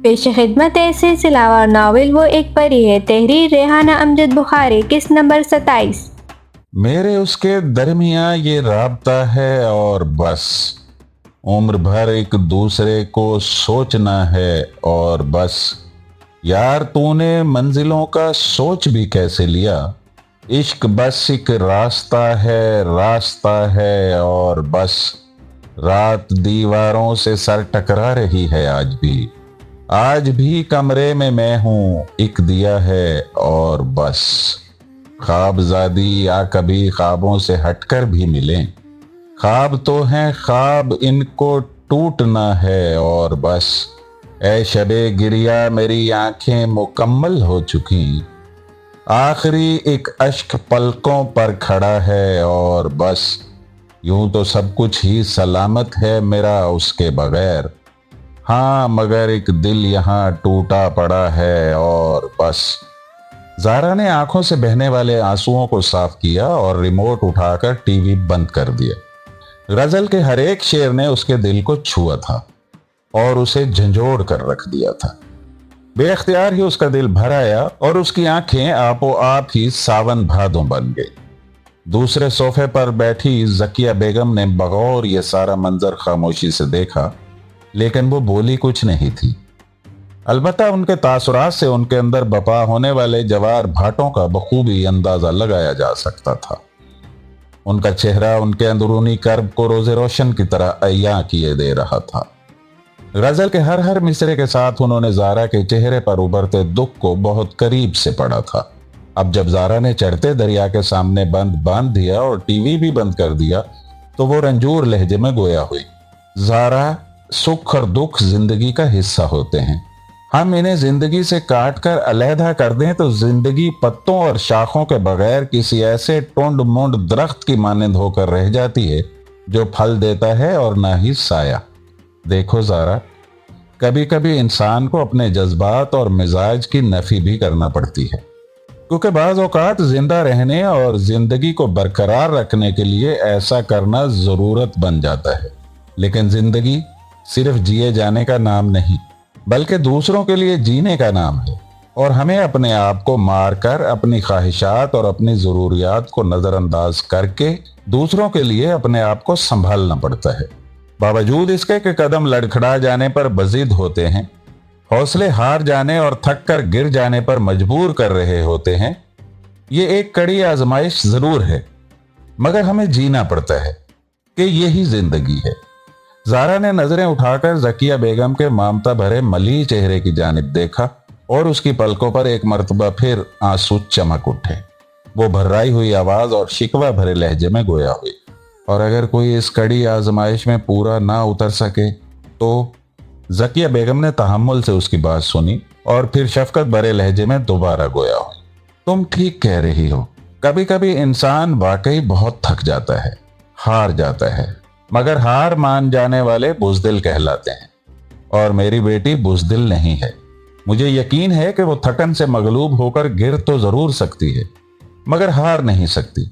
پیش خدمت ہے سلسلہ وار ناول وہ ایک پری ہے، تحریر ریحانہ امجد بخاری، قسط نمبر 27۔ میرے اس کے درمیان یہ رابطہ ہے اور بس، عمر بھر ایک دوسرے کو سوچنا ہے اور بس۔ یار تو نے منزلوں کا سوچ بھی کیسے لیا؟ عشق بس ایک راستہ ہے اور بس۔ رات دیواروں سے سر ٹکرا رہی ہے آج بھی کمرے میں ہوں، ایک دیا ہے اور بس۔ خواب زادی یا کبھی خوابوں سے ہٹ کر بھی ملیں، خواب تو ہیں خواب، ان کو ٹوٹنا ہے اور بس۔ اے شبِ گریہ میری آنکھیں مکمل ہو چکی، آخری ایک اشک پلکوں پر کھڑا ہے اور بس۔ یوں تو سب کچھ ہی سلامت ہے میرا اس کے بغیر، ہاں مگر ایک دل یہاں ٹوٹا پڑا ہے اور بس۔ زارا نے آنکھوں سے بہنے والے آنسوؤں کو صاف کیا اور ریموٹ اٹھا کر ٹی وی بند کر دیا۔ غزل کے ہر ایک شعر نے اس کے دل کو چھوا تھا اور اسے جھنجھوڑ کر رکھ دیا تھا۔ بے اختیار ہی اس کا دل بھر آیا اور اس کی آنکھیں آپ و آپ ہی ساون بھادوں بن گئی۔ دوسرے صوفے پر بیٹھی ذکیہ بیگم نے بغور یہ سارا منظر خاموشی سے دیکھا، لیکن وہ بولی کچھ نہیں تھی۔ البتہ ان کے تاثرات سے ان کے اندر بپا ہونے والے جوار بھاٹوں کا بخوبی اندازہ لگایا جا سکتا تھا۔ ان کا چہرہ ان کے اندرونی کرب کو روز روشن کی طرح عیاں کیے دے رہا تھا۔ غزل کے ہر مصرے کے ساتھ انہوں نے زارا کے چہرے پر ابھرتے دکھ کو بہت قریب سے پڑھا تھا۔ اب جب زارا نے چڑھتے دریا کے سامنے باندھ دیا اور ٹی وی بھی بند کر دیا تو وہ رنجور لہجے میں گویا ہوئی۔ زارا، سکھ اور دکھ زندگی کا حصہ ہوتے ہیں، ہم انہیں زندگی سے کاٹ کر علیحدہ کر دیں تو زندگی پتوں اور شاخوں کے بغیر کسی ایسے ٹونڈ مونڈ درخت کی مانند ہو کر رہ جاتی ہے جو پھل دیتا ہے اور نہ ہی سایہ۔ دیکھو زارا، کبھی کبھی انسان کو اپنے جذبات اور مزاج کی نفی بھی کرنا پڑتی ہے، کیونکہ بعض اوقات زندہ رہنے اور زندگی کو برقرار رکھنے کے لیے ایسا کرنا ضرورت بن جاتا ہے۔ لیکن زندگی صرف جیے جانے کا نام نہیں، بلکہ دوسروں کے لیے جینے کا نام ہے، اور ہمیں اپنے آپ کو مار کر اپنی خواہشات اور اپنی ضروریات کو نظر انداز کر کے دوسروں کے لیے اپنے آپ کو سنبھالنا پڑتا ہے۔ باوجود اس کے کہ قدم لڑکھڑا جانے پر بضد ہوتے ہیں، حوصلے ہار جانے اور تھک کر گر جانے پر مجبور کر رہے ہوتے ہیں، یہ ایک کڑی آزمائش ضرور ہے، مگر ہمیں جینا پڑتا ہے کہ یہی زندگی ہے۔ زارا نے نظریں اٹھا کر ذکیہ بیگم کے مامتا بھرے ملیح چہرے کی جانب دیکھا اور اس کی پلکوں پر ایک مرتبہ پھر آنسو چمک اٹھے۔ وہ بھررائی ہوئی آواز اور شکوہ بھرے لہجے میں گویا ہوئی، اور اگر کوئی اس کڑی آزمائش میں پورا نہ اتر سکے تو؟ ذکیہ بیگم نے تحمل سے اس کی بات سنی اور پھر شفقت بھرے لہجے میں دوبارہ گویا ہوئی۔ تم ٹھیک کہہ رہی ہو، کبھی کبھی انسان واقعی بہت تھک جاتا ہے، ہار جاتا ہے، مگر ہار مان جانے والے بزدل کہلاتے ہیں، اور میری بیٹی بزدل نہیں ہے۔ مجھے یقین ہے کہ وہ تھکن سے مغلوب ہو کر گر تو ضرور سکتی ہے، مگر ہار نہیں سکتی۔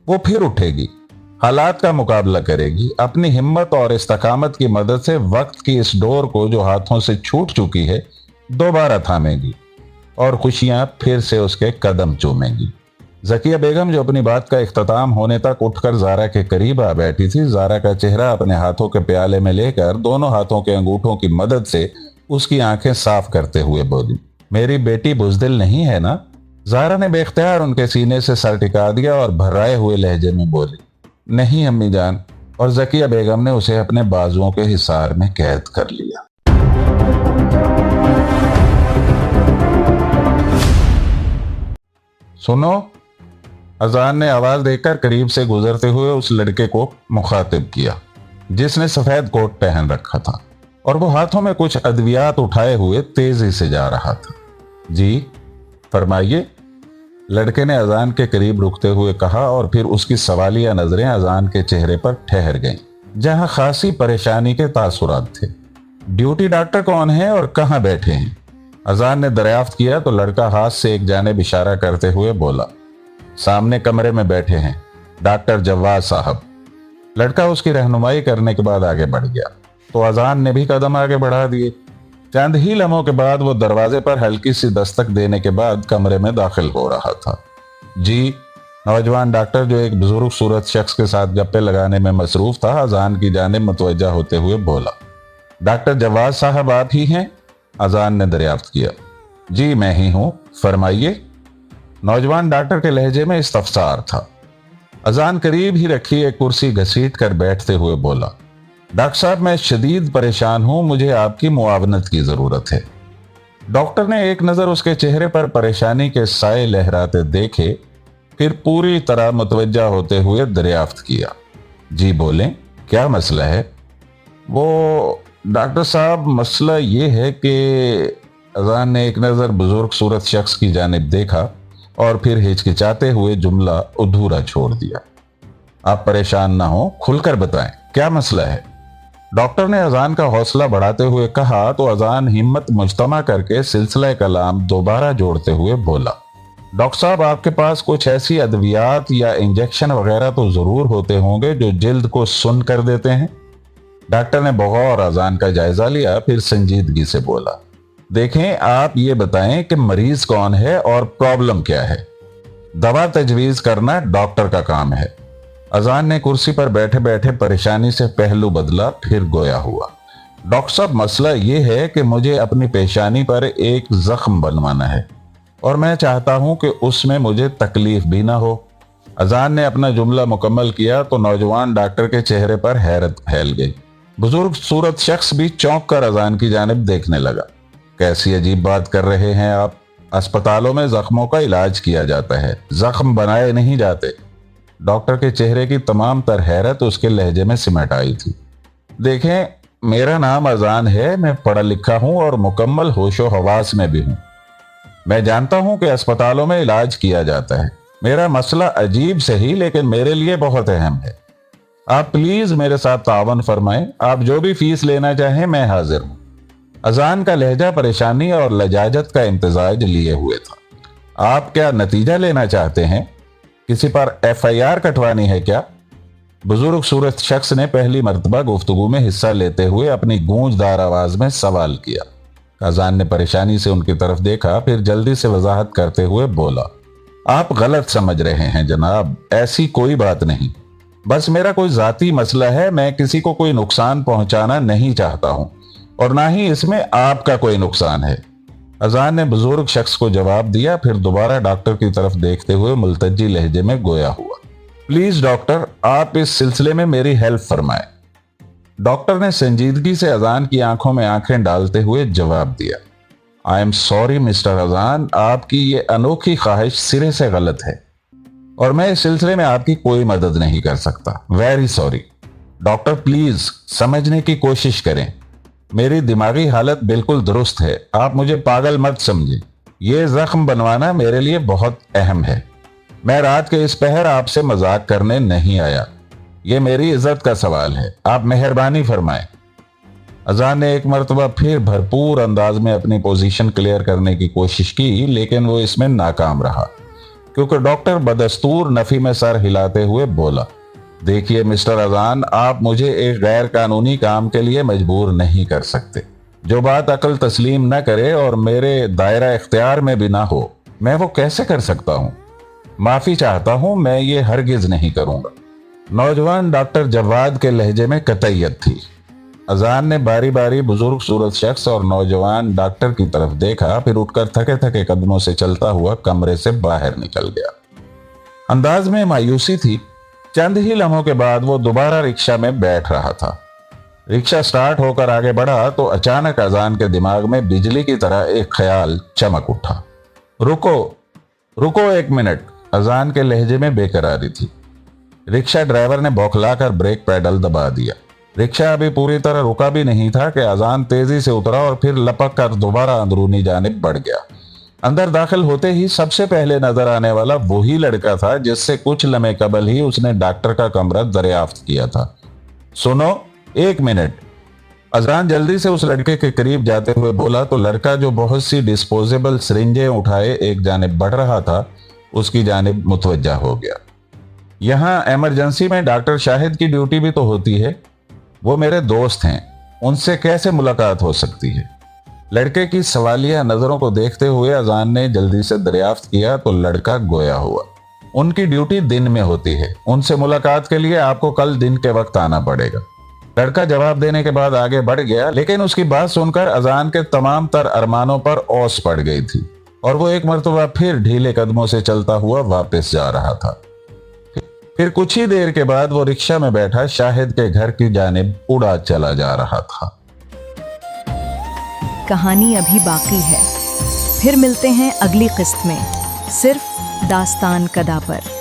وہ پھر اٹھے گی، حالات کا مقابلہ کرے گی، اپنی ہمت اور استقامت کی مدد سے وقت کی اس ڈور کو جو ہاتھوں سے چھوٹ چکی ہے دوبارہ تھامے گی، اور خوشیاں پھر سے اس کے قدم چومیں گی۔ ذکیہ بیگم جو اپنی بات کا اختتام ہونے تک اٹھ کر زارا کے قریب آ بیٹھی تھی، زارا کا چہرہ اپنے ہاتھوں کے پیالے میں لے کر دونوں ہاتھوں کے انگوٹھوں کی مدد سے اس کی آنکھیں صاف کرتے ہوئے بولی، میری بیٹی بزدل نہیں ہے نا؟ زارا نے بے اختیار ان کے سینے سے سر ٹکا دیا اور بھرائے ہوئے لہجے میں بولی، نہیں امی جان، اور ذکیہ بیگم نے اسے اپنے بازوؤں کے حصار میں قید کر لیا۔ سنو، اذان نے آواز دے کر قریب سے گزرتے ہوئے اس لڑکے کو مخاطب کیا جس نے سفید کوٹ پہن رکھا تھا اور وہ ہاتھوں میں کچھ ادویات اٹھائے ہوئے تیزی سے جا رہا تھا۔ جی فرمائیے، لڑکے نے اذان کے قریب رکتے ہوئے کہا، اور پھر اس کی سوالیہ نظریں اذان کے چہرے پر ٹھہر گئیں جہاں خاصی پریشانی کے تاثرات تھے۔ ڈیوٹی ڈاکٹر کون ہے اور کہاں بیٹھے ہیں؟ اذان نے دریافت کیا تو لڑکا ہاتھ سے ایک جانب اشارہ کرتے ہوئے بولا، سامنے کمرے میں بیٹھے ہیں ڈاکٹر جواد صاحب۔ لڑکا اس کی رہنمائی کرنے کے بعد آگے بڑھ گیا تو اذان نے بھی قدم آگے بڑھا دیے۔ चंद ही लम्हों के बाद वो दरवाजे पर हल्की सी दस्तक देने के बाद कमरे में दाखिल हो रहा था। जी, नौजवान डॉक्टर जो एक बुजुर्ग सूरत शख्स के साथ गप्पे लगाने में मसरूफ था अजान की जानिब मुतवज्जा होते हुए बोला। डॉक्टर जवाद साहब आप ही हैं? अजान ने दरियाफ्त किया। जी मैं ही हूं, फरमाइए। नौजवान डॉक्टर के लहजे में इस्तफसार था। अजान करीब ही रखी एक कुर्सी घसीट कर बैठते हुए बोला, डॉक्टर साहब मैं शदीद परेशान हूं, मुझे आपकी मुआवनत की जरूरत है। डॉक्टर ने एक नजर उसके चेहरे पर परेशानी के साए लहराते देखे, फिर पूरी तरह मुतवज्जा होते हुए दरियाफ्त किया। जी बोलें, क्या मसला है? वो डॉक्टर साहब मसला ये है कि अजान ने एक नज़र बुजुर्ग सूरत शख्स की जानिब देखा और फिर हिचकिचाते हुए जुमला अधूरा छोड़ दिया। आप परेशान ना हो, खुलकर बताएं क्या मसला है। डॉक्टर ने अजान का हौसला बढ़ाते हुए कहा तो अजान हिम्मत मुजतमा करके सिलसिला कलाम दोबारा जोड़ते हुए बोला, डॉक्टर साहब आपके पास कुछ ऐसी अद्वियात या इंजेक्शन वगैरह तो जरूर होते होंगे जो जिल्द को सुन कर देते हैं। डॉक्टर ने बगौर अजान का जायजा लिया, फिर संजीदगी से बोला, देखें आप ये बताएं कि मरीज कौन है और प्रॉब्लम क्या है। दवा तजवीज करना डॉक्टर का काम है। अजान ने कुर्सी पर बैठे बैठे परेशानी से पहलू बदला, फिर गोया हुआ। डॉक्टर साहब मसला ये है कि मुझे अपनी पेशानी पर एक जख्म बनवाना है और मैं चाहता हूं कि उसमें मुझे तकलीफ भी ना हो। अजान ने अपना जुमला मुकम्मल किया तो नौजवान डॉक्टर के चेहरे पर हैरत फैल गई। बुजुर्ग सूरत शख्स भी चौंक कर अजान की जानिब देखने लगा। कैसी अजीब बात कर रहे हैं आप? अस्पतालों में जख्मों का इलाज किया जाता है, जख्म बनाए नहीं जाते। डॉक्टर के चेहरे की तमाम तर हैरत उसके लहजे में सिमट आई थी। देखें मेरा नाम अजान है, मैं पढ़ा लिखा हूं और मुकम्मल होशो हवास में भी हूं। मैं जानता हूं कि अस्पतालों में इलाज किया जाता है। मेरा मसला अजीब सही लेकिन मेरे लिए बहुत अहम है। आप प्लीज मेरे साथ तावन फरमाएं। आप जो भी फीस लेना चाहें मैं हाजिर हूं। अजान का लहजा परेशानी और लजाजत का इम्तिजाज लिए हुए था। आप क्या नतीजा लेना चाहते हैं? किसी पर FIR कटवानी है क्या? बुजुर्ग सूरत शख्स ने पहली मर्तबा गुफ्तगू में हिस्सा लेते हुए अपनी गूंजदार आवाज में सवाल किया। अजान ने परेशानी से उनकी तरफ देखा, फिर जल्दी से वजाहत करते हुए बोला, आप गलत समझ रहे हैं जनाब, ऐसी कोई बात नहीं। बस मेरा कोई जाती मसला है, मैं किसी को कोई नुकसान पहुंचाना नहीं चाहता हूं और ना ही इसमें आपका कोई नुकसान है। अजान ने बुजुर्ग शख्स को जवाब दिया, फिर दोबारा डॉक्टर की तरफ देखते हुए मुल्तजी लहजे में गोया हुआ, प्लीज डॉक्टर आप इस सिलसिले में मेरी हेल्प फरमाएं। डॉक्टर ने संजीदगी से अजान की आंखों में आंखें डालते हुए जवाब दिया, आई एम सॉरी मिस्टर अजान, आपकी ये अनोखी ख्वाहिश सिरे से गलत है और मैं इस सिलसिले में आपकी कोई मदद नहीं कर सकता। Very sorry. डॉक्टर प्लीज समझने की कोशिश करें, मेरी दिमागी हालत बिल्कुल दुरुस्त है, आप मुझे पागल मत समझें। ये जख्म बनवाना मेरे लिए बहुत अहम है। मैं रात के इस पहर आपसे मजाक करने नहीं आया, ये मेरी इज्जत का सवाल है, आप मेहरबानी फरमाएं। अजान ने एक मरतबा फिर भरपूर अंदाज में अपनी पोजीशन क्लियर करने की कोशिश की, लेकिन वो इसमें नाकाम रहा क्योंकि डॉक्टर बदस्तूर नफी में सर हिलाते हुए बोला, देखिए मिस्टर अजान, आप मुझे एक गैर कानूनी काम के लिए मजबूर नहीं कर सकते। जो बात अकल तस्लीम न करे और मेरे दायरा इख्तियार में भी ना हो, मैं वो कैसे कर सकता हूँ? माफी चाहता हूँ, मैं ये हरगिज नहीं करूंगा। नौजवान डॉक्टर जवाद के लहजे में कतईयत थी। अजान ने बारी बारी बुजुर्ग सूरत शख्स और नौजवान डॉक्टर की तरफ देखा, फिर उठकर थके थके कदमों से चलता हुआ कमरे से बाहर निकल गया। अंदाज में मायूसी थी। चंद ही लम्हों के बाद वो दोबारा रिक्शा में बैठ रहा था। रिक्शा स्टार्ट होकर आगे बढ़ा तो अचानक अजान के दिमाग में बिजली की तरह एक ख्याल चमक उठा। रुको रुको एक मिनट, अजान के लहजे में बेकरारी थी। रिक्शा ड्राइवर ने बौखलाकर ब्रेक पैडल दबा दिया। रिक्शा अभी पूरी तरह रुका भी नहीं था कि अजान तेजी से उतरा और फिर लपक कर दोबारा अंदरूनी जानिब बढ़ गया। अंदर दाखिल होते ही सबसे पहले नजर आने वाला वही लड़का था जिससे कुछ लम्हे कबल ही उसने डॉक्टर का कमरा दरियाफ्त किया था। सुनो एक मिनट, अजान जल्दी से उस लड़के के करीब जाते हुए बोला तो लड़का जो बहुत सी डिस्पोजेबल सिरिंजें उठाए एक जानिब बढ़ रहा था, उसकी जानिब मुतवज्जा हो गया। यहाँ इमरजेंसी में डॉक्टर शाहिद की ड्यूटी भी तो होती है, वो मेरे दोस्त हैं, उनसे कैसे मुलाकात हो सकती है? लड़के की सवालिया नजरों को देखते हुए अजान ने जल्दी से दरियाफ्त किया तो लड़का गोया हुआ। उनकी ड्यूटी दिन में होती है, उनसे मुलाकात के लिए आपको कल दिन के वक्त आना पड़ेगा। लड़का जवाब देने के बाद आगे बढ़ गया, लेकिन उसकी बात सुनकर अजान के तमाम तर अरमानों पर ओस पड़ गई थी और वो एक मर्तबा फिर ढीले कदमों से चलता हुआ वापस जा रहा था। फिर कुछ ही देर के बाद वो रिक्शा में बैठा शाहिद के घर की जानिब उड़ा चला जा रहा था। कहानी अभी बाकी है, फिर मिलते हैं अगली किस्त में, सिर्फ दास्तान कदा पर।